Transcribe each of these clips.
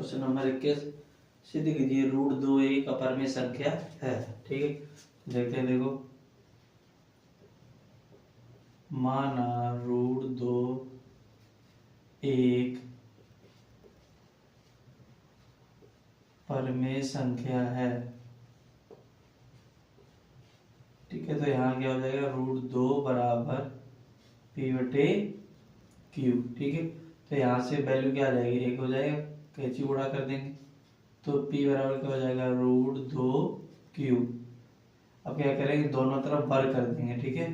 Question number 21 सिद्ध कीजिए root 2 एक अपरिमेय संख्या है। ठीक है, देखते हैं। देखो, माना रूट 2 एक परिमेय संख्या है। ठीक है, तो यहाँ क्या हो जाएगा, रूट 2 बराबर पी बटे क्यू। ठीक है, तो यहाँ से वैल्यू क्या आ जाएगी, एक हो जाएगा, कैंची उड़ा कर देंगे तो p बराबर क्या हो जाएगा, रूट 2 क्यू। अब क्या करेंगे, दोनों तरफ वर्ग कर देंगे। ठीक है,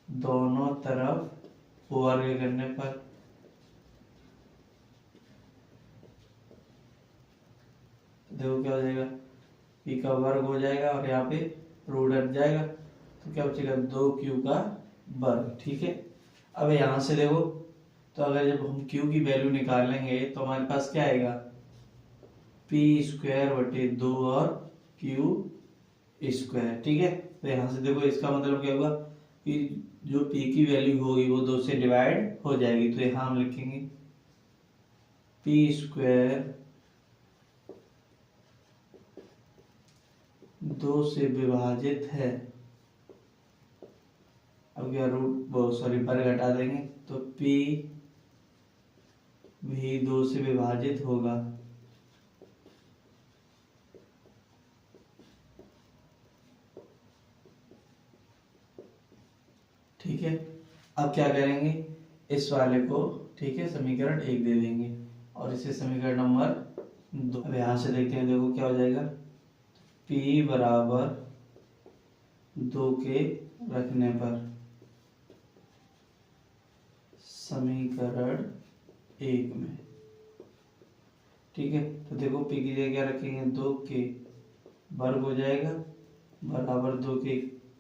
दोनों तरफ वर्ग करने पर देखो क्या हो जाएगा, p का वर्ग हो जाएगा और यहाँ पे रूट हट जाएगा, तो क्या बचेगा, 2q का वर्ग। ठीक है, अब यहाँ से देखो, तो अगर जब हम q की वैल्यू निकालेंगे तो हमारे पास क्या आएगा, पी स्क्वायर बटे 2 और क्यू स्क्वायर। ठीक है, तो यहाँ से देखो इसका मतलब क्या हुआ कि जो p की वैल्यू होगी वो 2 से डिवाइड हो जाएगी, तो यहाँ हम लिखेंगे पी स्क्वायर 2 से विभाजित है। अब क्या रूट सॉरी वर्ग घटा देंगे तो p भी 2 से विभाजित होगा। ठीक है, अब क्या करेंगे, इस वाले को, ठीक है, समीकरण 1 दे देंगे और इसे समीकरण नंबर 2। अब यहाँ से देखते हैं, देखो क्या हो जाएगा, p बराबर 2 के रखने पर समीकरण 1 में। ठीक है, तो देखो p की जगह क्या रखेंगे, 2 के वर्ग हो जाएगा बराबर 2 के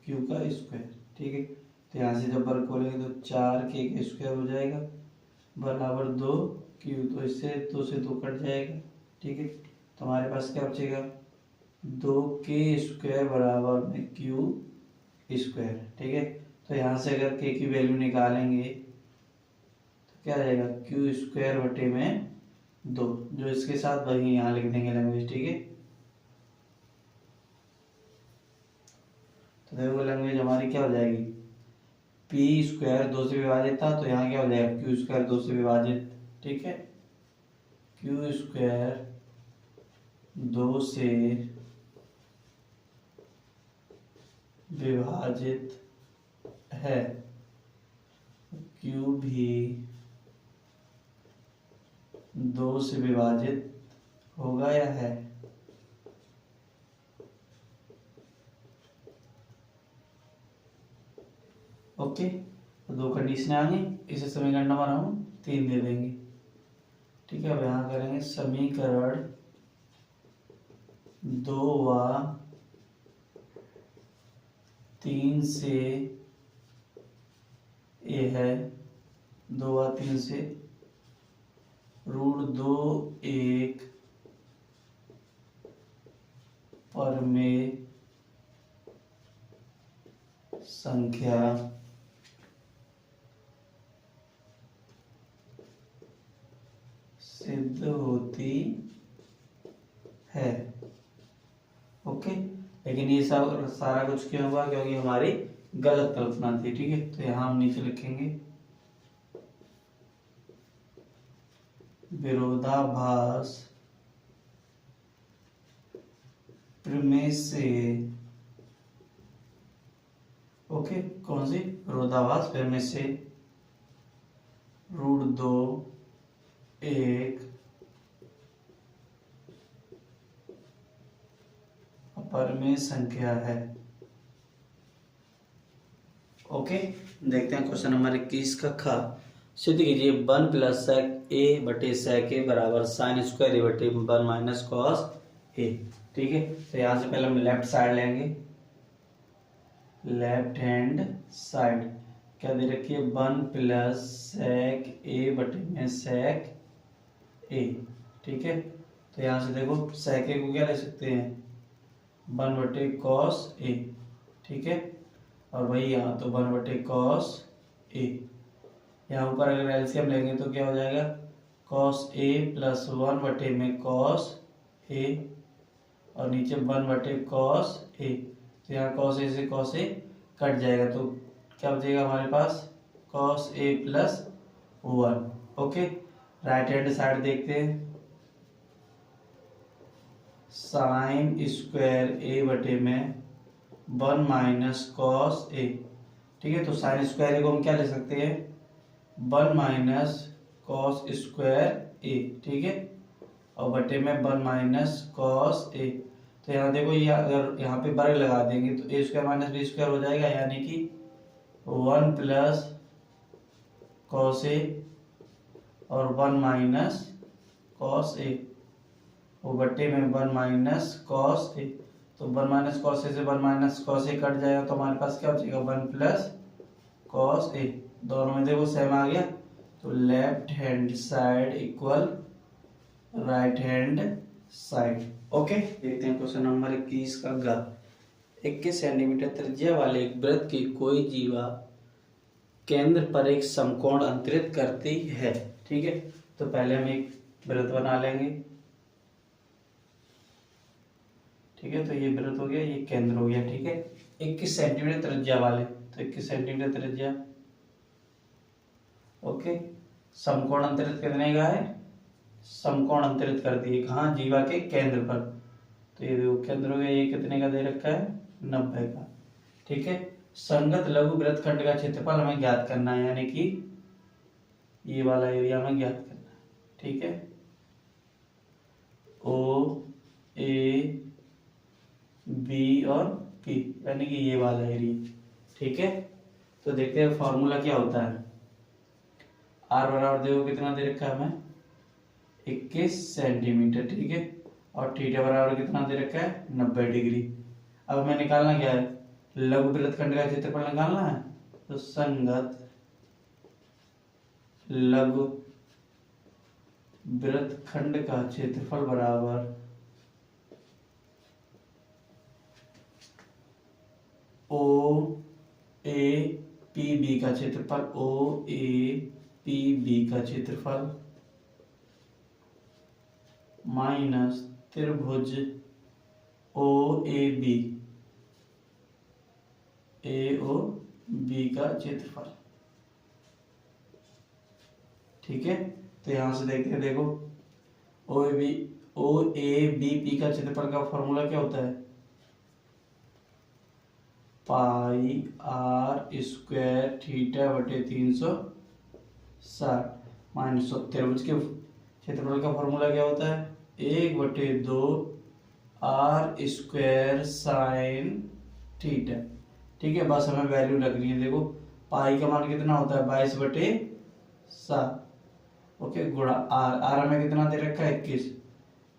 क्यू का स्क्वायर। ठीक है, तो यहाँ से जब वर्ग खोलेंगे तो 4 के स्क्वायर हो जाएगा बराबर 2 क्यू, तो इससे 2 से 2 कट जाएगा। ठीक है, तो हमारे पास क्या बचेगा, 2 के स्क्वायर बराबर में क्यू स्क्वायर। ठीक है, तो यहाँ से अगर के की वैल्यू निकालेंगे तो क्या आ जाएगा, क्यू स्क्वायर बटे में 2, जो इसके साथ वही यहाँ लिख देंगे लैंग्वेज। ठीक है, तो देखो लैंग्वेज हमारी क्या हो जाएगी, पी स्क्वायर 2 से विभाजित था, तो यहाँ क्या हो जाएगा, क्यू स्क्वायर 2 से विभाजित। ठीक है, क्यू स्क्वायर 2 से विभाजित है, क्यू भी 2 से विभाजित होगा या है। ओके, तो 2 कंडीशन आ गई, इसे समीकरण नंबर हम 3 दे देंगे। ठीक है, अब यहाँ करेंगे समीकरण 2 व 3 से ए है, 2 व 3 से रूट 2 एक परिमेय संख्या सिद्ध होती है। ओके, लेकिन ये सब सारा कुछ क्यों हुआ, क्योंकि हमारी गलत कल्पना थी। ठीक है, तो यहाँ हम नीचे लिखेंगे विरोधाभास प्रमेय से, ओके, कौन सी, विरोधाभास प्रमेय से रूट 2 एक अपरिमेय संख्या है। ओके, देखते हैं क्वेश्चन नंबर 21 का ख। सिद्ध कीजिए 1 प्लस सेक ए बटे सेक ए बराबर साइन स्क्वायर ए बटे 1 माइनस कॉस ए। ठीक है, तो यहाँ से पहले हम लेफ्ट साइड लेंगे, लेफ्ट हैंड साइड क्या दे रखी है, 1 प्लस सेक ए बटे में सेक ए। ठीक है, तो यहाँ से देखो सेक ए को क्या ले सकते हैं, 1 बटे कॉस ए। ठीक है, और वही यहाँ तो 1 बटे कॉस ए। यहाँ ऊपर अगर एलसीएम लेंगे तो क्या हो जाएगा, cos A plus 1/में cos A और नीचे 1/कॉस ए। तो यहाँ कॉस ए से कॉस ए कट जाएगा तो क्या बचेगा हमारे पास cos A plus 1। Okay, right hand side देखते हैं। साइन स्क्वायर ए बटे में 1 माइनस कॉस ए। ठीक है, तो साइन स्क्वायर ए को हम क्या ले सकते हैं 1 माइनस कॉस स्क्वायर ए। ठीक है, और बटे में 1 माइनस कॉस ए। तो यहाँ देखो ये अगर यहाँ पे वर्ग लगा देंगे तो ए स्क्वायर माइनस बी स्क्वायर हो जाएगा, यानी कि 1 प्लस कॉस ए और 1 माइनस कॉस ए, वो बटे में 1 माइनस कॉस ए। तो 1 माइनस कॉस ए से 1 माइनस कॉस ए कट जाएगा तो हमारे पास क्या बचेगा 1 प्लस कॉस ए। दोनों में देखो सेम आ गया, तो left hand side equal right hand side. Okay, देखते हैं क्वेश्चन नंबर 21 का ग। 21 सेंटीमीटर त्रिज्या वाले एक वृत्त की कोई जीवा केंद्र पर एक समकोण अंतरित करती है। ठीक है, तो पहले हम एक वृत्त बना लेंगे। ठीक है, तो ये वृत्त हो गया, ये केंद्र हो गया। ठीक है, 21 सेंटीमीटर त्रिज्या वाले, तो 21 सेंटीमीटर त्रिज्या। ओके, समकोण अंतरित कितने का है, समकोण अंतरित कर दिए कहाँ जीवा के केंद्र पर। तो ये देखो केंद्र हो गया, ये कितने का दे रखा है 90 का। ठीक है, संगत लघु वृत्तखंड का क्षेत्रफल हमें ज्ञात करना है, यानी कि ये वाला एरिया हमें ज्ञात करना है। ठीक है, ओ ए बी और पी, यानी कि ये वाला एरिया। ठीक है, तो देखते हैं फॉर्मूला क्या होता है। आर बराबर देखो कितना दे रखा है हमें 21 सेंटीमीटर। ठीक है, और थीटा बराबर कितना दे रखा है 90 डिग्री। अब हमें निकालना क्या है, लघु वृत्तखंड का क्षेत्रफल निकालना है। तो संगत लघु वृत्तखंड का क्षेत्रफल बराबर ओ ए पी बी का क्षेत्रफल, ओ ए पी बी का क्षेत्रफल माइनस त्रिभुज ओ ए ओ बी का क्षेत्रफल। ठीक है, तो यहां से देखते हैं, देखो ओ ए बी पी का क्षेत्रफल का फॉर्मूला क्या होता है पाई आर स्क्वायर थीटा बटे 360 माइनस त्रिभुज के क्षेत्रफल का फॉर्मूला क्या होता है 1/2 आर स्क्वायर साइन थीटा। ठीक है, बस हमें वैल्यू रखनी है। देखो पाई का मान कितना होता है 22/7। ओके, गुणा आर हमें कितना दे रखा है 21,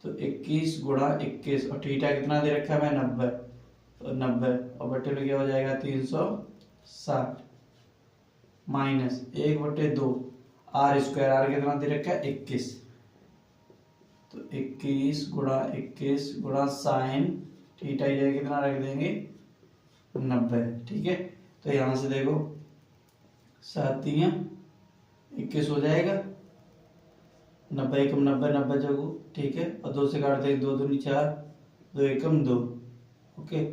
तो 21 गुणा 21, और थीटा कितना दे रखा है हमें 90, तो 90 और बटे में क्या हो जाएगा 360 माइनस 1/2 आर स्क्वायर, आर कितना दे रखा है 21, तो 21 गुणा साइन थीटा ये कितना रख देंगे 90। ठीक है, तो यहां से देखो 7 21 हो जाएगा, 90 एकम 90 90 जगह। ठीक है, और 2 से काट देंगे 2 दूनी 4, 2 एकम 2। ओके,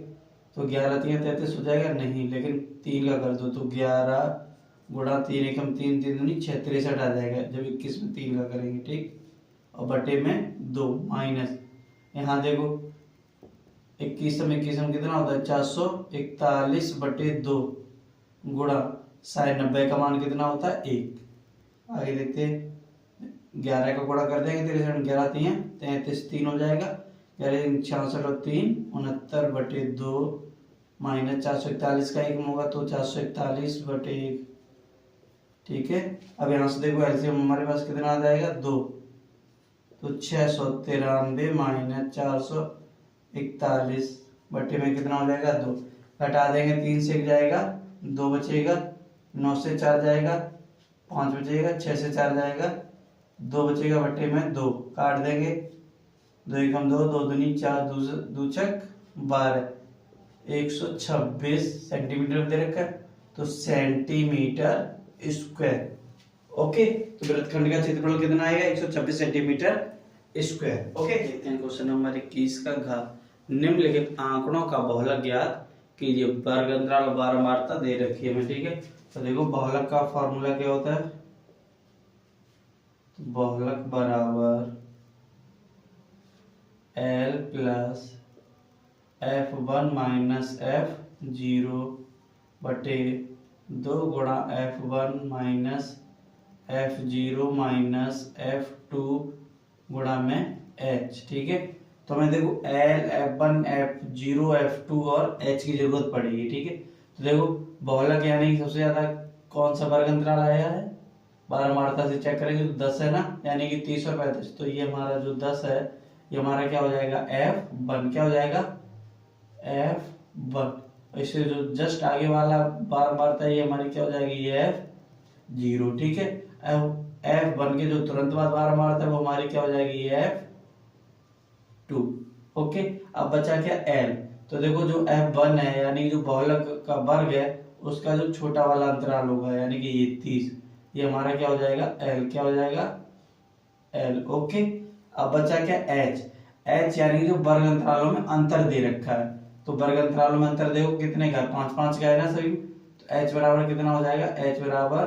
तो 11 3 33 हो जाएगा नहीं, लेकिन 3 का कर दो तो 11 गुणा 3 एकम 3 3 दूनी 6 63 आ जाएगा जब 21 में 3 का करेंगे। ठीक, और बटे में 2 माइनस यहाँ देखो 21 में कितना होता है 441/2 गुणा साइन 90 का मान कितना होता है 1। आगे देखते हैं 11 का गुणा कर देंगे 11 3 33 3 हो जाएगा, 11 66 और 3 69/2 माइनस 441 का 1 होगा तो 441/1। ठीक है, अब यहाँ से देखो एलसीएम हमारे पास कितना आ जाएगा 2, तो 693 माइनस 441 बटे में कितना हो जाएगा 2, घटा देंगे 3 से 1 जाएगा 2 बचेगा, 9 से 4 जाएगा 5 बचेगा, 6 से 4 जाएगा 2 बचेगा, बटे में 2 काट देंगे 2 एकम 2 2 दूनी 4 2 छक 12 126 सेंटीमीटर दे रखा है, तो सेंटीमीटर स्क्वायर। ओके, तो तो वृत्तखंड का क्षेत्रफल कितना आएगा 126 सेंटीमीटर स्क्वायर। ओके, देखते हैं क्वेश्चन नंबर 21 का घ। निम्नलिखित आंकड़ों का बहुलक ज्ञात कीजिए। वर्ग अंतराल बारंबारता दे रखी है हमें, ठीक है। तो देखो बहुलक का फॉर्मूला क्या होता है, तो बहुलक बराबर L plus F1 minus F0 बटे 2 गुणा F1 minus F0 minus F2 गुणा में H, ठीक है। तो हमें देखो L, F1, F0, F2 और H की जरूरत पड़ेगी, ठीक है। तो देखो बहुलक यानी सबसे ज्यादा कौन सा वर्ग अंतराल आया है, बारंबारता से चेक करेंगे तो 10 है ना, यानी कि 30 और 35। तो ये हमारा जो 10 है ये हमारा क्या हो जाएगा F1, क्या हो जाएगा F1। इससे जो जस्ट आगे वाला बारंबारता है ये हमारी क्या हो जाएगी, ये F0, ठीक है। F1 के जो तुरंत बाद बारंबारता है वो हमारी क्या हो जाएगी, ये F2। ओके, अब बचा क्या L। तो देखो जो F1 है यानी जो बहुलक का वर्ग है उसका जो छोटा वाला अंतराल होगा यानी कि ये 30, ये हमारा क्या हो जाएगा L, क्या हो जाएगा L। ओके, अब बचा क्या H। H यानी जो वर्ग अंतरालों में अंतर दे रखा है, तो वर्ग अंतरालों में अंतर देखो कितने का, 5-5 का है ना सभी। तो H बराबर कितना हो जाएगा, H बराबर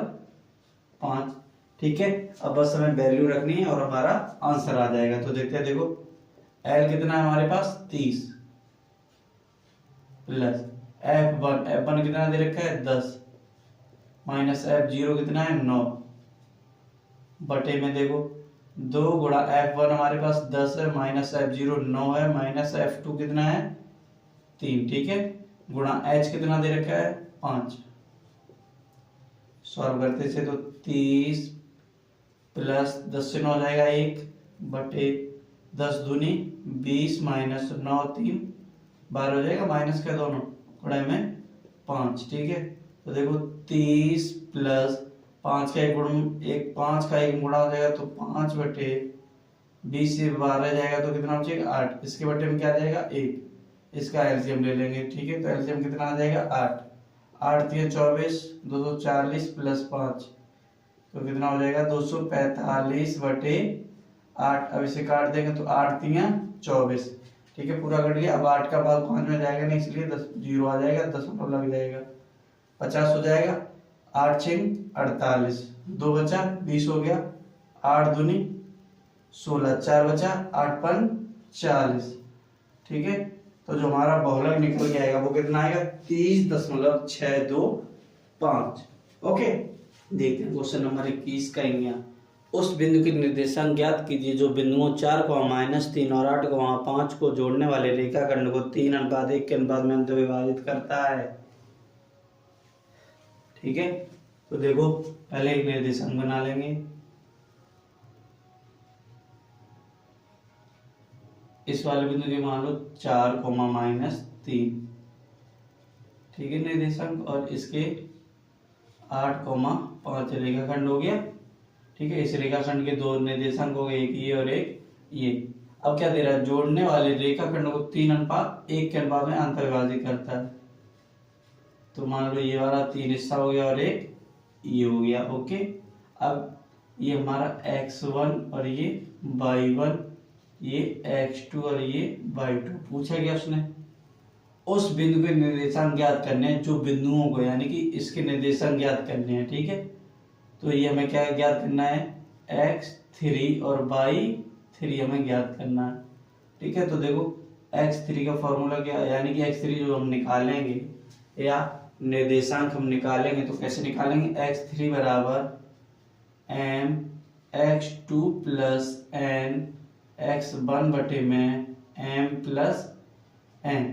5, ठीक है। अब बस हमें वैल्यू रखनी है और हमारा आंसर आ जाएगा। तो देखते हैं, देखो L कितना है हमारे पास 30 प्लस F1 कितना दे रखा है 10 माइनस F0 कितना है 9 बटे में देखो 2 गुणा F1 हमारे पास 10 है माइनस F0 9 है माइनस F2 कितना है 3, ठीक है, गुणा H कितना दे रखा है 5। सॉल्व करते से तो 30 प्लस 10 से 9 हो जाएगा 1 बटे 10 दूनी 20 माइनस 9 3 12 हो जाएगा, माइनस का दोनों गुणा में 5, ठीक है। तो देखो 30 प्लस 5 का 5 का 1 गुणा हो जाएगा तो 5 बटे 20 से 12 जाएगा तो कितना हो जाएगा 8। इसके बटे में क्या आ जाएगा 1, इसका एलसीएम ले लेंगे, ठीक है। तो एलसीएम कितना आ जाएगा 8, 8 3 24 240 प्लस 5 तो कितना हो जाएगा 245 बटे 8। अब इसे काट देंगे तो 8 3 24, ठीक है, पूरा कट गया। अब 8 का भाग 5 में जाएगा नहीं, इसलिए 10 जीरो आ जाएगा, 10 लग जाएगा, 50 हो जाएगा। 8 6 48, 2 बचा 20 हो गया, 8 दूनी 16, 4 बचा, 8 5 40, ठीक है। तो जो हमारा बहुलक निकल के आएगा वो कितना आएगा 30.625। ओके, देखते हैं क्वेश्चन नंबर 21 का यहाँ। उस बिंदु की निर्देशांक ज्ञात कीजिए जो बिंदुओं 4, -3 और 8, 5 को जोड़ने वाले रेखाखंड को 3:1 के अनुपात में अंत विभाजित करता है, ठीक है। तो देखो पहले एक निर्देशांक बना लेंगे, इस वाले बिंदु के मान लो 4, -3, ठीक है निर्देशांक, और इसके 8, 5 रेखाखंड हो गया, ठीक है। इस रेखाखंड के 2 निर्देशांक हो गए, एक ये और एक ये। अब क्या दे रहा है, जोड़ने वाले रेखाखंड को 3:1 के अनुपात में अंतर्विभाजित करता है। तो मान लो ये वाला 3 हिस्सा हो गया और एक ये हो गया। ओके, अब ये हमारा x1 और ये y1, ये x2 और ये y2 पूछा गया उसने। उस बिंदु के निर्देशांक ज्ञात करने हैं, जो बिंदुओं को यानी कि इसके निर्देशांक ज्ञात करने हैं, ठीक है। तो ये हमें क्या ज्ञात करना है, x3 और y3 हमें ज्ञात करना है, ठीक है। तो देखो x3 का फॉर्मूला क्या है, यानी कि x3 जो हम निकालेंगे या निर्देशांक हम निकालेंगे तो कैसे निकालेंगे, x3 बराबर m x2 plus n x1 बटे में m प्लस n,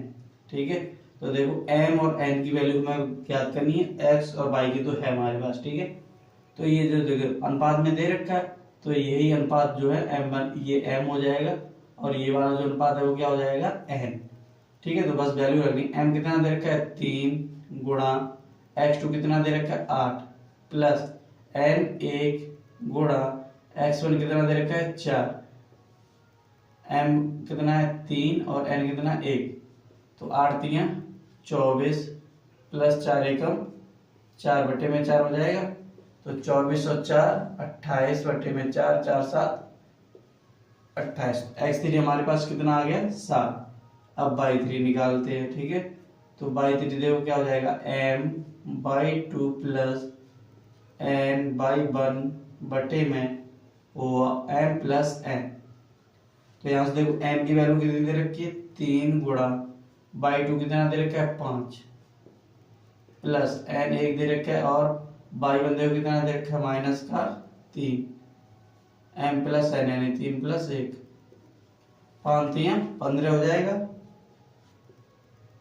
ठीक है। तो देखो m और n की वैल्यू हमें ज्ञात करनी है, x और y की तो है हमारे पास, ठीक है। तो ये जो देखो अनुपात में दे रखा है, तो यही अनुपात जो है m1 ये m हो जाएगा और ये वाला जो अनुपात है वो क्या हो जाएगा n, ठीक है। तो बस वैल्यू रखनी, m कितना दे रखा है 3 गुणा x2 कितना दे रखा है 8 प्लस n 1 गुणा x1 कितना दे रखा है 4, m कितना है 3 और n कितना 1, तो 8 3 24 प्लस 4 एकम 4 बटे में 4 हो जाएगा। तो 24 और 4 28 बटे में 4 4 7 28। x3 हमारे पास कितना आ गया 7। अब y3 निकालते हैं। ठीक है, तो y3 देखो क्या हो जाएगा m/2 प्लस n/1 बटे में m प्लस n। तो यहाँ से देखो m की वैल्यू कितनी दे रखी है 3 गुणा y2 कितना दे रखा है 5 प्लस n 1 दे रखा है और y1 देखो कितना दे रखा है माइनस का 3 m प्लस n यानी 3 प्लस 1 5 3 15 हो जाएगा।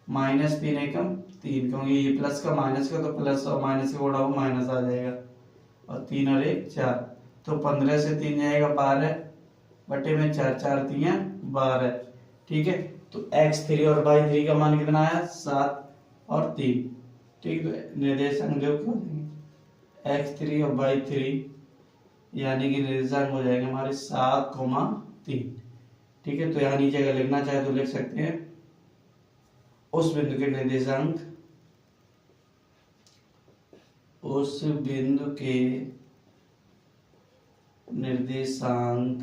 -3 एकम 3 क्योंकि ये प्लस का माइनस का तो प्लस और माइनस का गुणा हो माइनस आ जाएगा और 3 और 1 4। तो 15 से 3 जाएगा 12 बटे में 4 4 3 12। ठीक है, तो x3 और y3 का मान कितना आया 7 और 3। ठीक, तो निर्देशांक जो क्या हो जाएंगे x3 और y3 यानी कि निर्देशांक हो जाएंगे हमारे 7,3। ठीक है, तो यहाँ नीचे अगर लिखना चाहे तो लिख सकते हैं उस बिंदु के निर्देशांक, उस बिंदु के निर्देशांक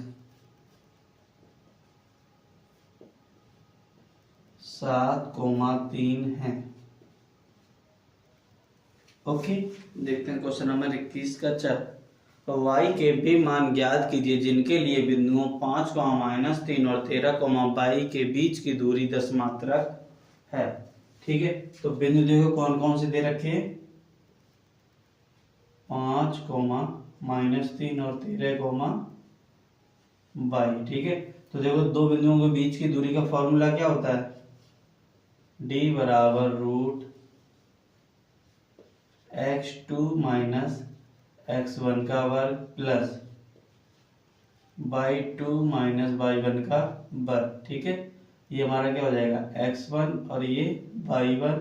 7,3 है। ओके, देखते हैं क्वेश्चन नंबर 21 का। चल y के भी मान ज्ञात कीजिए जिनके लिए बिंदुओं 5, -3 और 13, के बीच की दूरी 10 मात्रक है। ठीक है, तो बिंदु देखो कौन कौन से दे रखे हैं 5, -3 और 13, ठीक है, तो देखो दो बिंदुओं के बीच की दूरी का फॉर्मूला क्या होता है d बराबर √x2 - x1 का वर्ग प्लस y2 - y1 का वर्ग। ठीक है, ये हमारा क्या हो जाएगा x1 और ये y1,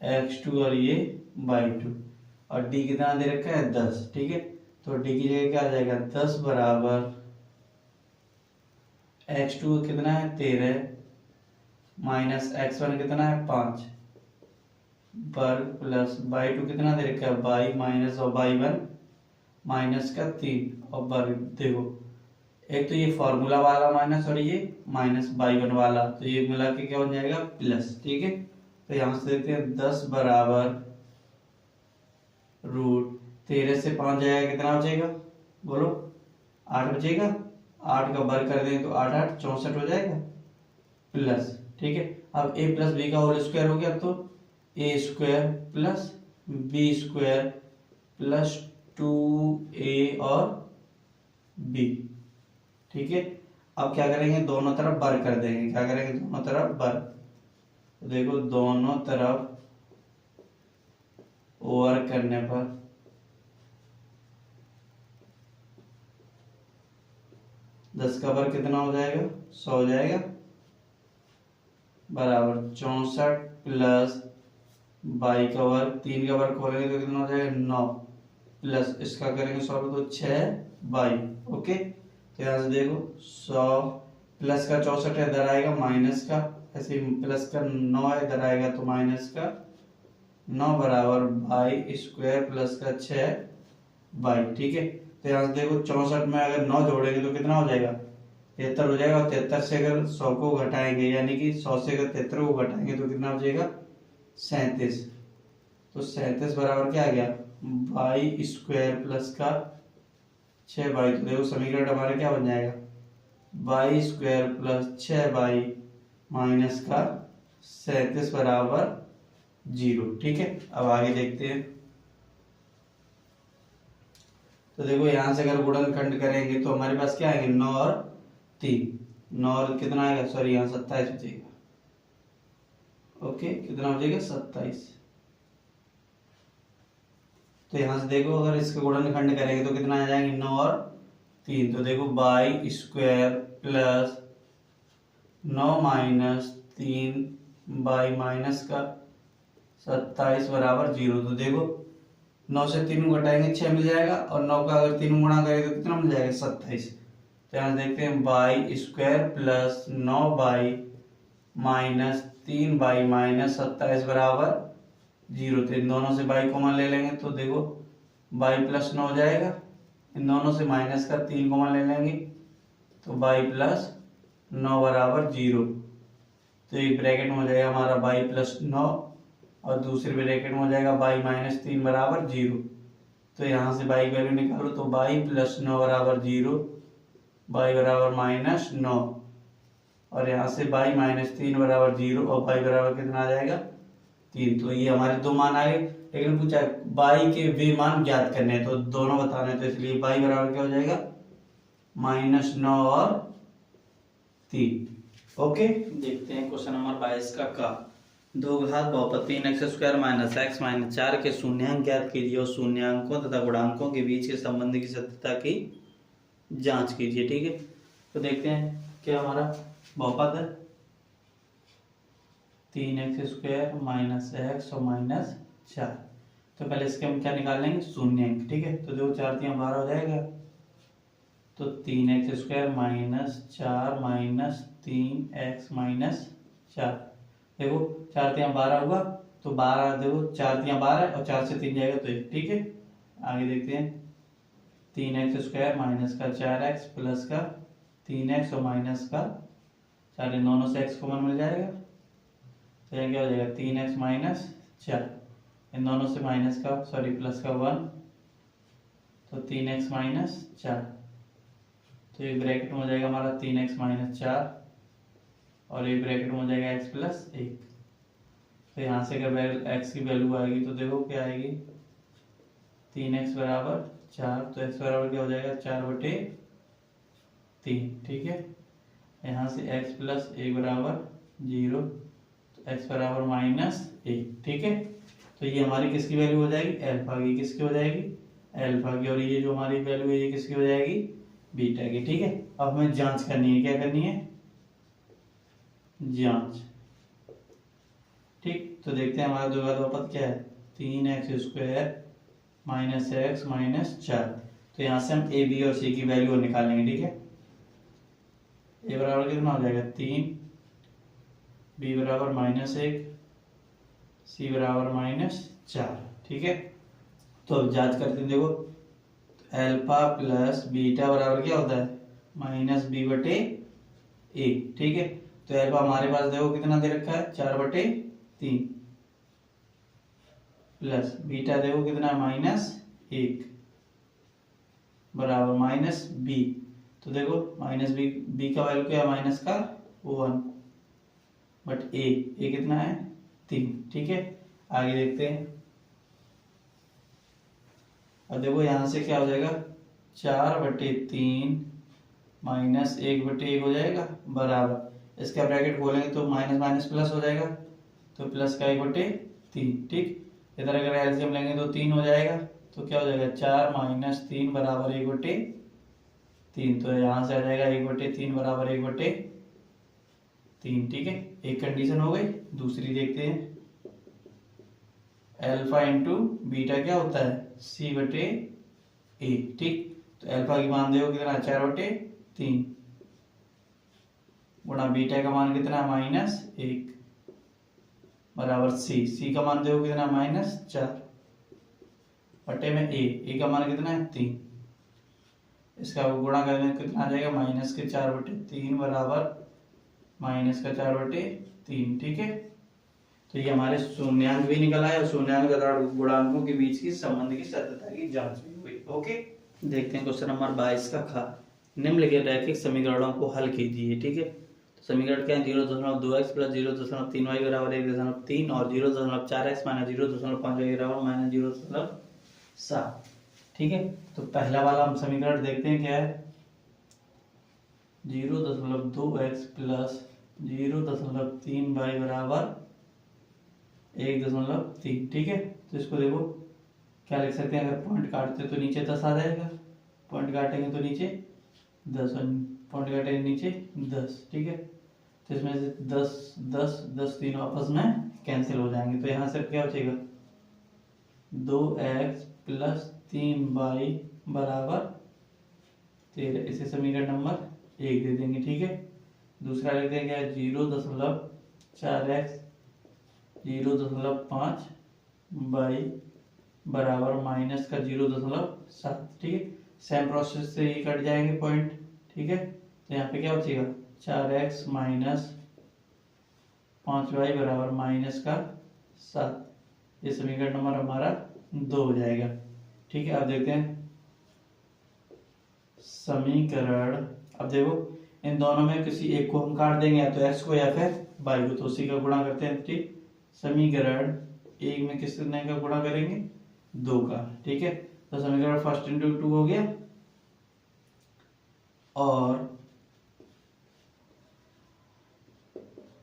x2 और ये y2 और d कितना दे रखा है 10। ठीक है, तो d की जगह क्या आ जाएगा 10 बराबर x2 कितना है 13 माइनस x1 कितना है 5 वर्ग प्लस y2 कितना दे रखा है y माइनस और y1 माइनस का 3 और वर्ग। देखो एक तो ये फॉर्मूला वाला माइनस और ये माइनस y1 वाला, तो ये मिला के क्या हो जाएगा प्लस। ठीक है, तो यहाँ से देखते हैं 10 बराबर √13 से 5 जाएगा कितना बचेगा बोलो 8 बचेगा। 8 का वर्ग कर दें तो 8 8 64 हो जाएगा प्लस। ठीक है, अब a प्लस बी का होल स्क्वायर हो गया तो a square plus b square plus 2a और b। ठीक है, अब क्या करेंगे दोनों तरफ वर्ग कर देंगे। क्या करेंगे दोनों तरफ वर्ग, तो देखो दोनों तरफ वर्ग करने पर 10 का वर्ग कितना हो जाएगा 100 हो जाएगा बराबर 64 प्लस y का वर्ग 3 का वर्ग खोलेंगे तो कितना हो जाएगा 9 प्लस इसका करेंगे 100 तो 6y। ओके, तो यहाँ से देखो 100 प्लस का 64 इधर आएगा माइनस का, ऐसे प्लस का 9 इधर आएगा तो माइनस का 9 बराबर y स्क्वायर प्लस का 6y। ठीक है, तो यहाँ से देखो 64 में अगर 9 जोड़ेंगे तो कितना हो जाएगा 73 हो जाएगा और 73 से अगर 100 को घटाएंगे यानी कि 100 से अगर 73 को घटाएंगे तो कितना हो जाएगा 37। तो 37 बराबर क्या आ गया y स्क्वायर प्लस का 6y। तो देखो समीकरण हमारा क्या बन जाएगा y square plus 6y minus का 37 बराबर 0। ठीक है, अब आगे देखते हैं। तो देखो यहाँ से अगर गुणनखंड करेंगे तो हमारे पास क्या आएंगे 9 और 3, 9 और कितना आएगा सॉरी यहाँ 27 बचेगा। ओके, कितना बचेगा 27। तो यहाँ से देखो अगर इसका गुणनखंड करेंगे तो कितना आ जाएंगे 9 और 3। तो देखो y square plus 9 minus 3y minus का 27 बराबर 0। तो देखो 9 से 3 घटाएंगे 6 मिल जाएगा और 9 का अगर 3 गुणा करेंगे तो कितना मिल जाएगा 27। तो यहाँ देखते हैं y square plus 9y minus 3y minus 27 बराबर 0। तो इन दोनों से y कॉमन ले लेंगे तो देखो बाई प्लस 9 हो जाएगा। इन दोनों से माइनस का 3 कॉमन ले लेंगे तो बाई प्लस 9 बराबर 0। तो एक ब्रैकेट में हो जाएगा हमारा बाई प्लस 9 और दूसरे ब्रैकेट में हो जाएगा बाई माइनस 3 बराबर 0। तो यहाँ से बाई की वैल्यू निकालो तो बाई प्लस 9 बराबर 0, बाई बराबर माइनस 9 और यहाँ से बाई माइनस 3 बराबर 0 और बाई बराबर कितना आ जाएगा 3। तो ये हमारे दो मान आ गए। लेकिन पूछा बाई के वे मान ज्ञात करने हैं तो दोनों बताने हैं, तो इसलिए बाई बराबर क्या हो जाएगा -9 और 3। ओके, देखते हैं क्वेश्चन नंबर 22 का 2 घात बहुपद 3x² माइनस x माइनस 4 के शून्यांक ज्ञात कीजिए और शून्यांकों तथा गुणांकों के बीच के संबंध की सत्यता की जांच कीजिए। ठीक है, तो देखते हैं क्या हमारा बहुपद है 3x² माइनस x और माइनस 4। तो पहले इसके हम क्या निकाल लेंगे शून्यांक। ठीक है, तो देखो 4 3 12 हो जाएगा तो 3x² minus 4 minus 3x minus 4। देखो 4 3 12 हुआ तो 12 देखो 4 3 12 और 4 से 3 जाएगा तो 1। ठीक है, आगे देखते हैं 3x² माइनस का 4x प्लस का 3x और माइनस का 4, इन दोनों से x कॉमन मिल जाएगा तो यहाँ क्या हो जाएगा 3x माइनस 4, इन दोनों से माइनस का प्लस का 1 तो 3x माइनस 4। तो एक ब्रैकेट में हो जाएगा हमारा 3x माइनस 4 और एक ब्रैकेट में हो जाएगा x प्लस 1। तो यहाँ से अगर x की वैल्यू आएगी तो देखो क्या आएगी 3x बराबर 4, तो x बराबर क्या हो जाएगा 4/3। ठीक है, यहाँ से x प्लस 1 बराबर 0 तो x बराबर -1। ठीक है, तो ये हमारी किसकी वैल्यू हो जाएगी अल्फा की, किसकी हो जाएगी अल्फा की, और ये जो हमारी वैल्यू है ये किसकी हो जाएगी बीटा की। ठीक है, अब हमें जांच करनी है, क्या करनी है जांच। ठीक, तो देखते हैं हमारा दो बहुपद क्या है 3x² माइनस x माइनस 4। तो यहाँ से हम a b और c की वैल्यू निकालेंगे। ठीक है, a बराबर कितना हो जाएगा 3, b बराबर -1, c बराबर -4। ठीक है, तो अब जांच करते हैं। देखो अल्फा प्लस बीटा बराबर क्या होता है -b/a। ठीक है, तो अल्फा हमारे पास देखो कितना दे रखा है 4/3 प्लस बीटा देखो कितना है -1 बराबर -b। तो देखो -b का वैल्यू क्या है माइनस का 1 बट a कितना है 3। ठीक है, आगे देखते हैं। अब देखो यहाँ से क्या हो जाएगा 4/3 माइनस 1/1 हो जाएगा बराबर, इसका ब्रैकेट खोलेंगे तो माइनस माइनस प्लस हो जाएगा तो प्लस का 1/3। ठीक, इधर अगर एलसीएम लेंगे तो 3 हो जाएगा तो क्या हो जाएगा 4 माइनस 3 बराबर 1/3। तो यहाँ से आ जाएगा 1/3 बराबर 1/3। ठीक है, एक कंडीशन हो गई। दूसरी देखते हैं अल्फा इंटू बीटा क्या होता है c/a। ठीक, तो अल्फा की मान देखो कितना 4/3 गुणा बीटा का मान कितना है -1 बराबर c का मान देखो कितना -4 बटे में a का मान कितना है 3। इसका गुणा करने कितना आ जाएगा -4/3 बराबर -4/3। ठीक है, तो ये हमारे शून्यांक भी निकल आए और शून्यांक तथा गुणांकों के बीच की संबंध की सत्यता की जांच भी हुई। ओके, देखते हैं क्वेश्चन नंबर 22 का ख निम्नलिखित रैखिक समीकरणों को हल कीजिए। ठीक है, तो समीकरण क्या है 0.2x प्लस 0.3y बराबर 1.3 और 0.4x माइनस 0.5y बराबर -0.7। ठीक है, तो पहला वाला हम समीकरण देखते हैं क्या है 0.2x प्लस 0.3y बराबर 1.3। ठीक है, तो इसको देखो क्या लिख सकते हैं, अगर पॉइंट काटते तो नीचे 10 आ जाएगा, पॉइंट काटेंगे तो नीचे 10 और पॉइंट काटेंगे नीचे 10। ठीक है, तो इसमें से 10 10 10 तीनों आपस में कैंसिल हो जाएंगे तो यहाँ से क्या बचेगा 2x प्लस 3y बराबर 13। इसे समीकरण नंबर 1 दे देंगे। ठीक है, दूसरा लिख देंगे 0.4x 0.5 बाई बराबर माइनस का 0.7। ठीक है, सेम प्रोसेस से ये कट जाएंगे पॉइंट। ठीक है, तो यहाँ पे क्या बचेगा 4x माइनस 5y बराबर माइनस का 7। ये समीकरण नंबर हमारा 2 हो जाएगा। ठीक है, अब देखते हैं समीकरण। अब देखो इन दोनों में किसी एक को हम काट देंगे, या तो x को या फिर y को, तो उसी का गुणा करते हैं। ठीक, समीकरण 1 में किसने का गुणा करेंगे 2 का। ठीक है, तो समीकरण फर्स्ट इंटू 2 हो गया, और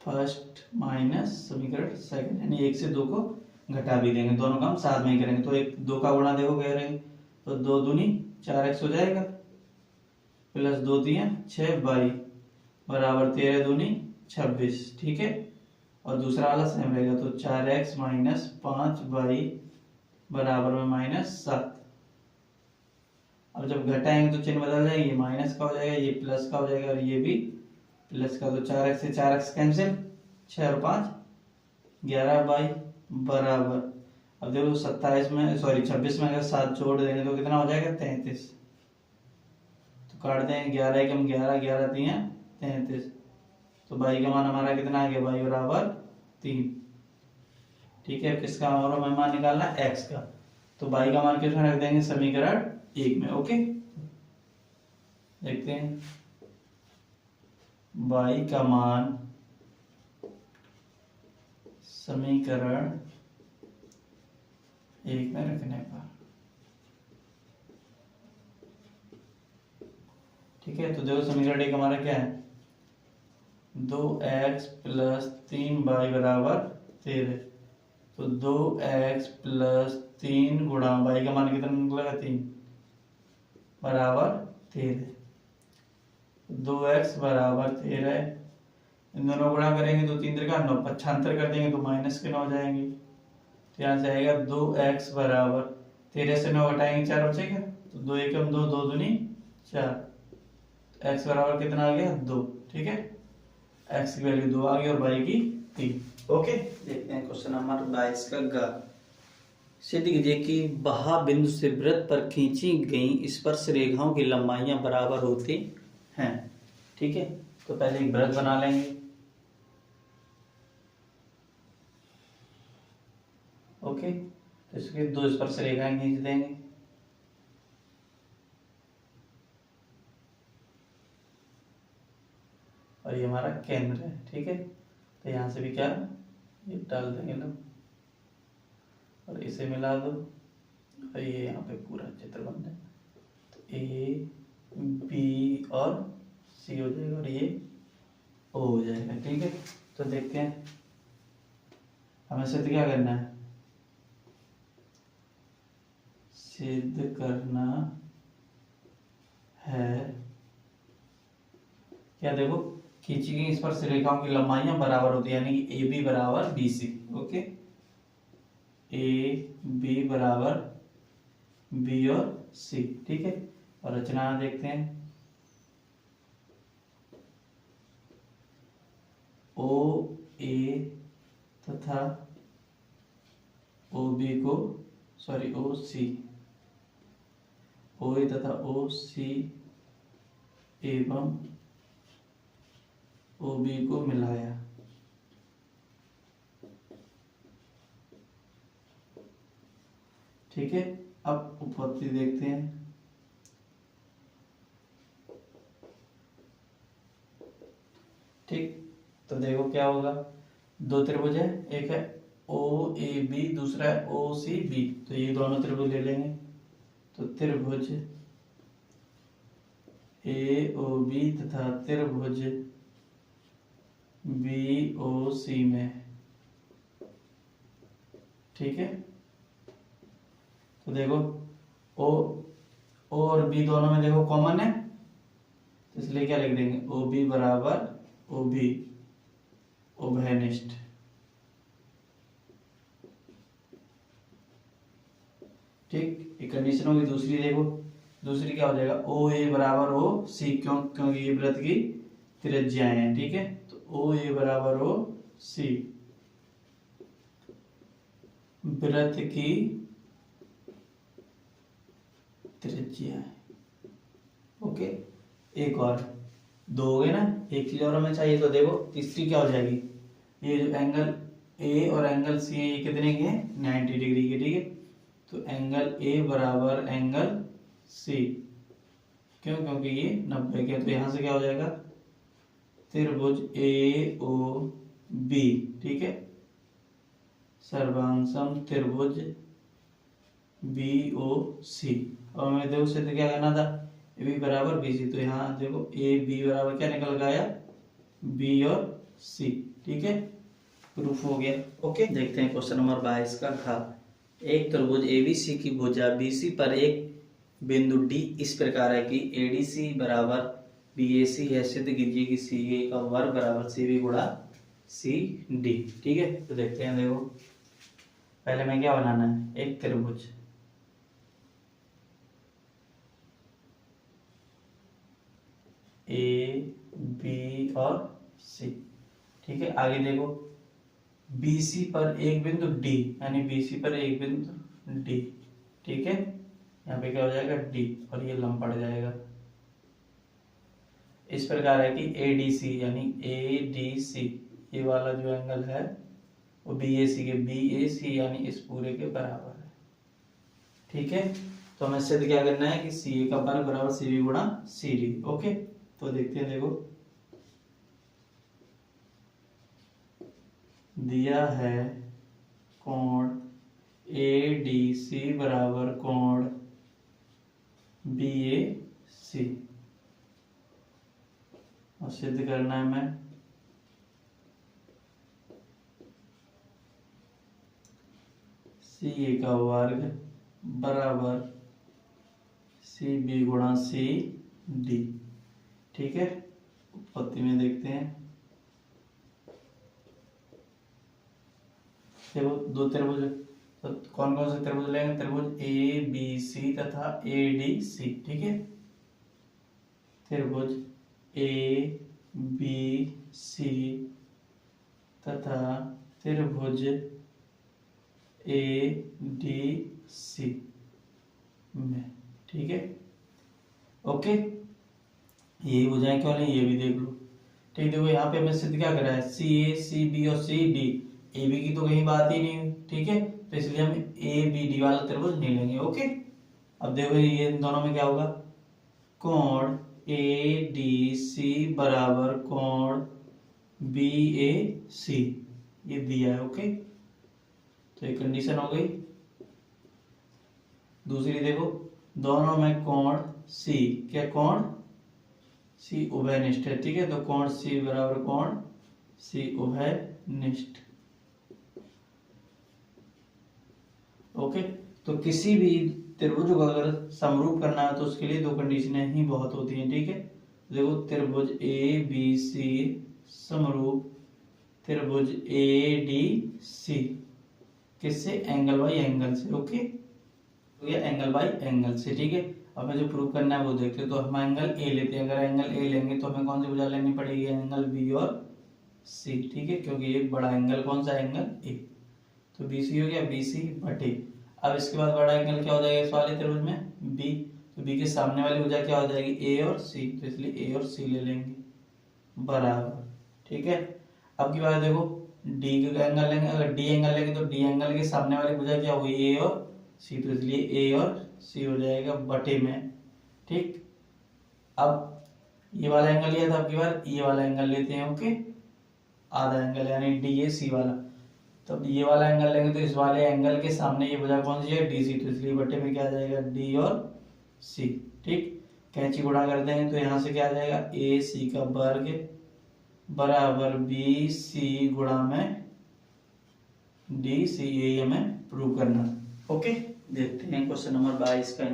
फर्स्ट माइनस समीकरण सेकंड, यानी 1 से 2 को घटा भी देंगे, दोनों काम साथ में ही करेंगे। तो एक 2 का गुणा देखो कह रहे हैं, तो 2 दूनी 4x हो जाएगा, प्लस 2 दिया 6y बराबर 13 दूनी 26। ठीक है, और दूसरा वाला सेम रहेगा, तो 4x माइनस 5y बराबर में माइनस 7। अब जब घटाएंगे तो चिन्ह बदल जाएगा, ये माइनस का हो जाएगा, ये प्लस का हो जाएगा, और ये भी प्लस का। तो 4x से 4x कैंसिल, 6 और 5 11y बराबर, अब देखो 27 में सॉरी 26 में अगर 7 जोड़ देंगे तो कितना हो जाएगा 33। तो काट देंगे 11 एकम 11, 11 दिए 33। तो y का मान हमारा कितना आ गया, y बराबर 3। ठीक है, किसका और हमें मान निकालना है x का, तो y का मान किसमें रख देंगे समीकरण 1 में। ओके, देखते हैं y का मान समीकरण 1 में रखने पर। ठीक है, तो देखो समीकरण 1 हमारा क्या है, 2x प्लस 3y बराबर 13। तो 2x प्लस 3 गुणा y का मान कितना निकलेगा 3 बराबर 13। 2x बराबर 13, इन दोनों गुणा करेंगे तो 3 3 9, 75 कर देंगे तो माइनस के 9 हो जाएंगे। तो यहाँ से आएगा 2x बराबर 13 से 9 घटाएंगे 4 बचेगा, तो 2 एकम 2, 2 दूनी 4, x बराबर कितना आ गया 2। ठीक है, x की वैल्यू 2 आ गई और y की 3। ओके, देखते हैं क्वेश्चन नंबर 22 का ग। सिद्ध कीजिए कि बहा बिंदु से वृत्त पर खींची गई स्पर्श रेखाओं की लंबाइयां बराबर होती हैं। ठीक है, तो पहले एक वृत्त बना लेंगे। ओके, तो इसके 2 स्पर्श रेखाएं खींच देंगे। और ये हमारा केंद्र है। ठीक है, तो यहाँ से भी क्या ये डाल देंगे लोग, और इसे मिला दो, और ये यहाँ पे पूरा चित्र बन जाएगा। तो ए बी और सी हो जाएगा, और ये ओ हो जाएगा। ठीक है, तो देखते हैं हमें सिद्ध क्या करना है, सिद्ध करना है क्या, देखो खींची गई स्पर्श रेखाओं की लंबाइयां बराबर होती है, यानी कि ए बी बराबर B C. Okay, A B बराबर बी और सी। ठीक है, और रचना देखते हैं, ओ ए तथा ओ बी को सॉरी ओ सी, ओ ए तथा ओ सी एवं ओ बी को मिलाया। ठीक है, अब उपपत्ति देखते हैं। ठीक, तो देखो क्या होगा, 2 त्रिभुज है, एक है ओ ए बी, दूसरा है ओ सी बी, तो ये दोनों त्रिभुज ले लेंगे। तो त्रिभुज ए ओ बी तथा त्रिभुज बी ओ सी में। ठीक है, तो देखो ओ और बी दोनों में देखो कॉमन है, तो इसलिए क्या लिख देंगे ओ बी बराबर ओ बी उभयनिष्ठ। ठीक, एक कंडीशन होगी। दूसरी देखो, दूसरी क्या हो जाएगा, ओ ए बराबर ओ सी, क्योंकि ये वृत्त की त्रिज्याएं हैं। ठीक है, तो ओ ए बराबर ओ सी, वृत्त की त्रिज्या है। ओके, एक और, दो हो गए ना, एक चीज और हमें चाहिए, तो देखो तीसरी क्या हो जाएगी, ये जो एंगल ए और एंगल सी है ये कितने के हैं, 90 डिग्री के। ठीक है, तो एंगल ए बराबर एंगल सी, क्यों, क्योंकि ये 90 के, तो यहां से क्या हो जाएगा, त्रिभुज ए ओ बी। ठीक है, सर्वांशम त्रिभुज बी ओ सी। और हमें देखो सिद्ध क्या करना था, ए बी बराबर बी सी, तो यहाँ देखो ए बी बराबर क्या निकल गया, बी और सी। ठीक है, प्रूफ हो गया। ओके, देखते हैं क्वेश्चन नंबर 22 का था, एक त्रिभुज एबीसी की भुजा बीसी पर एक बिंदु डी इस प्रकार है कि एडीसी बराबर बीएसी है, सिद्ध कीजिए कि सीए का वर्ग बराबर सीबी गुणा सी डी। ठीक है, तो देखते हैं, देखो पहले में क्या बनाना है, एक त्रिभुज ए बी और सी। ठीक है, आगे देखो बीसी पर एक बिंदु डी, यानी बीसी पर एक बिंदु डी। ठीक है, यहाँ पे क्या हो जाएगा डी, और ये लंब पड़ जाएगा। इस प्रकार है कि एडीसी यानी एडीसी, ये वाला जो एंगल है वो बीएसी के, बीएसी यानी इस पूरे के बराबर है। ठीक है, तो हमें सिद्ध क्या करना है कि सी ए का वर्ग बराबर सी बी गुणा सी डी। ओके, तो देखते हैं, देखो दिया है कोण एडीसी बराबर कोण बीएसी, और सिद्ध करना है हमें सी ए का वर्ग बराबर सी बी गुणा सी डी। ठीक है, उत्पत्ति में देखते हैं, देखो दो त्रिभुज, तो कौन कौन से त्रिभुज लेंगे, त्रिभुज ए बी सी तथा ए डी सी। ठीक है, त्रिभुज ए बी सी तथा त्रिभुज ए डी सी में। ठीक है, ओके, यही हो जाए, क्यों नहीं, ये भी देख लो। ठीक, देखो यहाँ पे हमें सिद्ध क्या करा है, सी ए सी बी और सी डी, ए बी की तो कहीं बात ही नहीं हुई। ठीक है, तो इसलिए हम ए बी डी वाला त्रिभुज नहीं लेंगे। ओके, अब देखो ये इन दोनों में क्या होगा, कोण ए डी सी बराबर कोण बी ए सी, ये दिया है। ओके, तो ये कंडीशन हो गई। दूसरी देखो, दोनों में कोण सी, क्या कोण सी उभयनिष्ठ है। ठीक है, तो कोण सी बराबर कोण सी उभयनिष्ठ। ओके, तो किसी भी त्रिभुज को अगर समरूप करना है तो उसके लिए दो कंडीशनें ही बहुत होती हैं। ठीक है, देखो त्रिभुज ए बी सी समरूप त्रिभुज ए डी सी, किससे, एंगल बाई एंगल से। ओके, तो ये एंगल बाई एंगल से। ठीक है, अब हमें जो प्रूव करना है वो देखते हैं, तो हम एंगल ए लेते हैं। अगर एंगल ए लेंगे तो हमें कौन सी भुजा लेनी पड़ेगी, एंगल बी और सी। ठीक है, क्योंकि ये बड़ा एंगल कौन सा, एंगल ए, तो बी सी हो गया, बी सी बटे। अब इसके बाद बड़ा एंगल क्या हो जाएगा इस वाले त्रिभुज में, बी, तो बी के सामने वाली भुजा क्या हो जाएगी, ए और सी, तो इसलिए ए और सी ले लेंगे बराबर। ठीक है, अब की बात देखो डी का एंगल लेंगे, अगर डी एंगल लेंगे तो डी एंगल के सामने वाली भुजा क्या हुई, ए और सी, तो इसलिए ए और सी हो जाएगा बटे में। ठीक, अब ये वाला एंगल लिया था, अब की बार ये वाला एंगल लेते हैं। ओके, आधा एंगल यानी डी ए सी वाला, तो अब ये वाला एंगल लेंगे तो इस वाले एंगल के सामने ये भुजा कौन सी है, डी सी, तो इसलिए बटे में क्या आ जाएगा, डी और सी। ठीक, कैंची गुणा कर देंगे तो यहाँ से क्या आ जाएगा, ए सी का वर्ग बराबर बी सी गुणा में डी सी, यही हमें प्रूव करना। ओके, देखते हैं क्वेश्चन नंबर 22 का।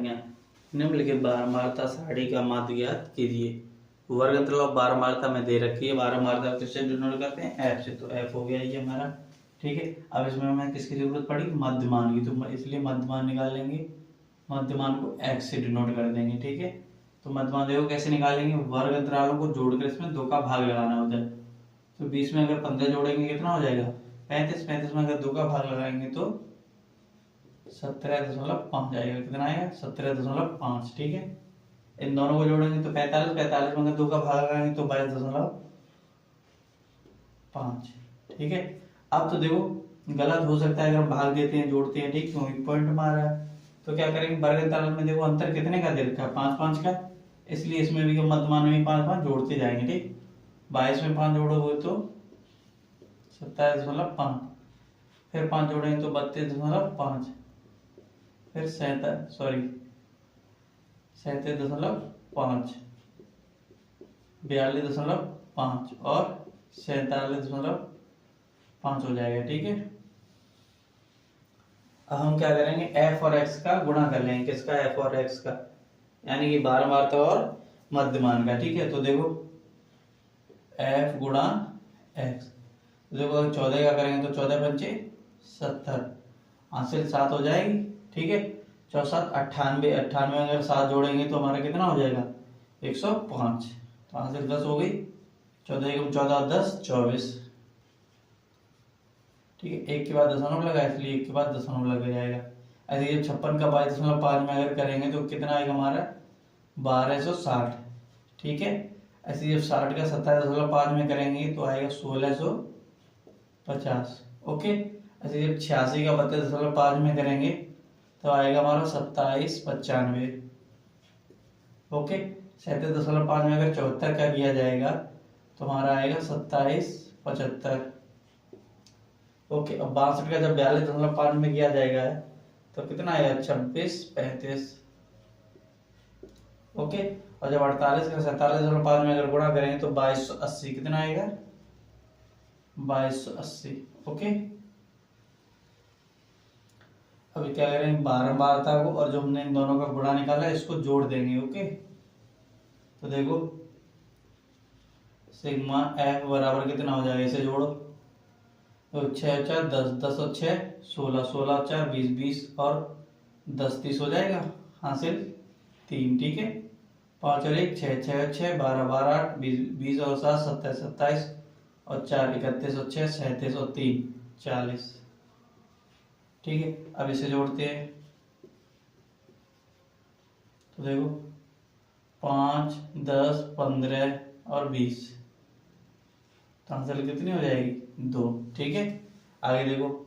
निम्नलिखित बारंबारता सारणी का माध्य ज्ञात कीजिए। वर्ग अंतराल बारंबारता में दे रखी है, बारंबारता किससे डिनोट करते हैं, एफ से, तो एफ हो गया ये हमारा। ठीक है, अब इसमें हमें किसकी जरूरत पड़ी, मध्यमान की, तो इसलिए मध्यमान निकालेंगे, मध्यमान को एक्स से डिनोट कर देंगे। ठीक है, तो मध्यमान देखो कैसे निकालेंगे, वर्ग अंतरालों को जोड़कर इसमें 2 का भाग लगाना होता है, तो 20 में अगर 15 जोड़ेंगे कितना हो जाएगा, 35, 35 में अगर 2 का भाग लगाएंगे तो 17.5 आएगा। कितना आएगा? 17.5। ठीक है, इन दोनों को जोड़ेंगे तो 45, 45 में 2 का भाग लगाएंगे तो 22.5। ठीक है, अब तो देखो गलत हो सकता है अगर हम भाग देते हैं जोड़ते हैं, ठीक, क्योंकि पॉइंट मारा है। तो क्या करेंगे, वर्ग अंतराल में देखो अंतर कितने का दे रखा है, 5 5 का, इसलिए इसमें भी मध्यमान में 5 5 जोड़ते जाएंगे। ठीक, 22 में 5 जोड़ोगे तो 27.5, फिर 5 जोड़ेंगे तो 32.5, फिर 37.5, 42.5 और 47.5 हो जाएगा। ठीक है, अब हम क्या करेंगे, f और x का गुणा कर लेंगे। किसका? f और x का, यानी कि बारंबारता और मध्यमान का। ठीक है, तो देखो f गुणा x, तो देखो 14 का करेंगे तो 14 पंचे 70, हासिल 7 हो जाएगी। ठीक है, 4 7 98, 98 में अगर 7 जोड़ेंगे तो हमारा कितना हो जाएगा, 105, तो हासिल 10 हो गई। 14 1 14, 10 24। ठीक है, एक के बाद दशमलव लगा, इसलिए एक के बाद दशमलव लग जाएगा। ऐसे ये 56 का 22.5 में अगर करेंगे तो कितना आएगा हमारा, 1260। ठीक है, ऐसे जब 60 का 27.5 में करेंगे तो आएगा 1650। ओके, ऐसे जब 86 का 32.5 में करेंगे तो आएगा हमारा 2795। ओके, 37.5 में अगर 74 का किया जाएगा तो हमारा आएगा 2775। ओके, अब 62 का जब 42.5 में किया जाएगा तो कितना आएगा, 2635। ओके, और जब 48 का 47.5 में अगर गुणा करेंगे तो 2280। कितना आएगा, 2280। ओके, अभी क्या करेंगे, बारंबारता को और जो हमने इन दोनों का गुणा निकाला है इसको जोड़ देंगे। ओके, तो देखो सिग्मा एफ बराबर कितना हो जाएगा, इसे जोड़ो तो 6 4 10, 10 और 6 16, 16 और 4 20, 20 और 10 30 हो जाएगा, हासिल 3। ठीक है, 5 और 1 6, 6 और 6 12, 12 8 20, 20 और 7 27, 27 और 4 31 और 6 37 और 3 40। ठीक है, अब इसे जोड़ते हैं तो देखो 5 10 15 और 20, तो आंसर कितनी हो जाएगी, 2। ठीक है, आगे देखो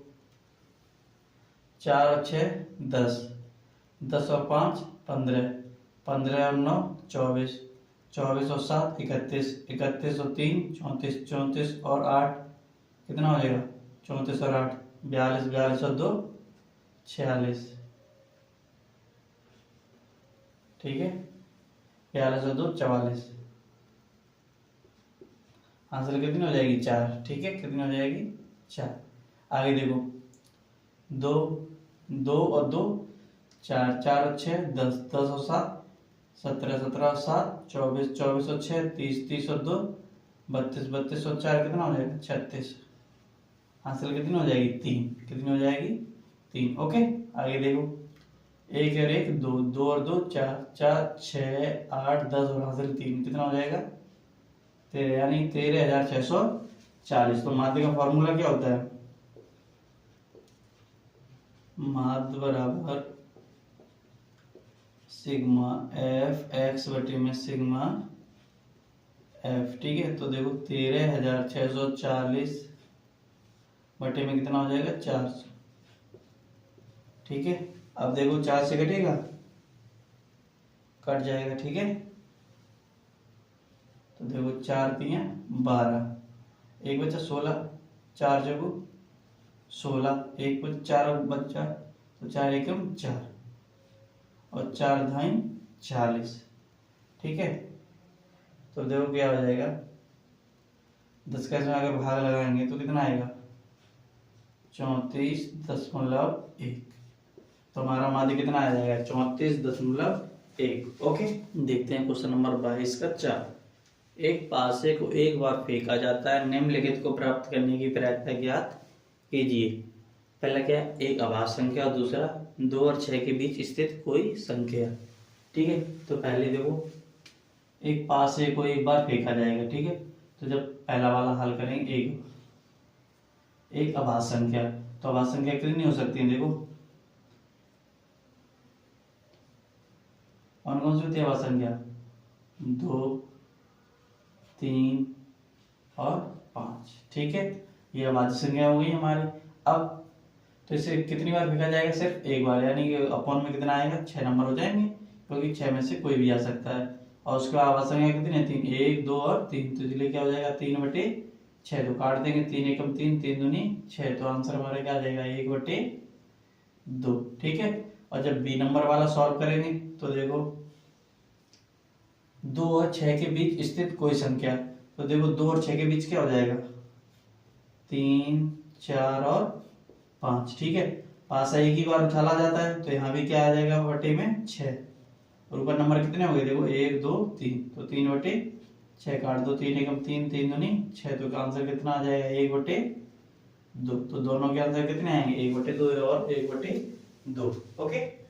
4 और 6 10, 10 और 5 15, 15 और 9 24, 24 और 7 31, 31 और 3 34, 34 और 8 कितना हो जाएगा, 34 और 8 42, 42 और 2 46। ठीक है, 42 और 2 44, आंसर कितनी हो जाएगी, 4। ठीक है, कितनी हो जाएगी, 4। आगे देखो 2 2 और 2 4, 4 और 6 10, 10 और 7 17, 17 और 7 24, 24 और 6 30, 30 और 2 32, 32 और 4 कितना हो जाएगा, 36। आंसर कितनी हो जाएगी, 3। कितनी हो जाएगी, 3। ओके, आगे देखो 1 और 1 2, 2 और 2 4, 4 6 8 10 और आंसर 3 कितना हो जाएगा, 13, यानी 13,640। तो माध्य का फॉर्मूला क्या होता है, माध्य बराबर सिग्मा एफ एक्स बटे में सिग्मा एफ। ठीक है, तो देखो 13,640 बटे में कितना हो जाएगा, 400। ठीक है, अब देखो 4 से कटेगा, कट जाएगा। ठीक है, तो देखो 4 3 12, एक बच्चा 16, 4 जगह 16, एक बच्चा 4 बच्चा तो 4 एकम 4 और 4 धाई 40। ठीक है, तो देखो क्या हो जाएगा, 10 का इसमें अगर भाग लगाएंगे तो कितना आएगा, 34.1। तो हमारा माध्य कितना आ जाएगा, 34.1। ओके, देखते हैं क्वेश्चन नंबर 22 का 4। एक पासे को एक बार फेंका जाता है, निम्नलिखित को प्राप्त करने की प्रक्रिया ज्ञात कीजिए। पहला क्या है, एक आभास संख्या और दूसरा 2 और 6 के बीच स्थित कोई संख्या। ठीक है, तो पहले देखो एक पासे को एक बार फेंका जाएगा। ठीक है, तो जब पहला वाला हल करेंगे, एक आभास संख्या, तो आभास संख्या कितनी हो सकती है, देखो कौन कौन सी होती है अभाज्य संख्या? 2, 3 और 5। ठीक है, ये अभाज्य संख्या हो गई हमारी। अब तो इसे कितनी बार फेंका जाएगा? सिर्फ एक बार, यानी कि अपॉन में कितना आएगा? 6 नंबर हो जाएंगे, क्योंकि 6 में से कोई भी आ सकता है। और उसके बाद अभाज्य संख्या कितनी है? 3, 1, 2 और 3, तो इसलिए क्या हो जाएगा? 3/6। तो काट देंगे, 3 एकम 3, 3 दूनी 6, तो आंसर हमारा क्या आ जाएगा? 1/2। ठीक है, और जब बी नंबर वाला सॉल्व करेंगे तो देखो 2 और 6 के बीच स्थित कोई संख्या, तो देखो 2 और 6 के बीच क्या हो जाएगा? 3, 4 और 5। ठीक है, पासा एक ही बार उछाला जाता है, तो यहाँ भी क्या आ जाएगा? बटे में 6। और ऊपर नंबर कितने हो गए? देखो 1, 2, 3, तो 3/6 काट दो, 3 एकम 3, 3 दूनी 6, तो आंसर कितना आ जाएगा? 1/2। तो दोनों के आंसर कितने आएंगे? 1/2 और 1/2। ओके।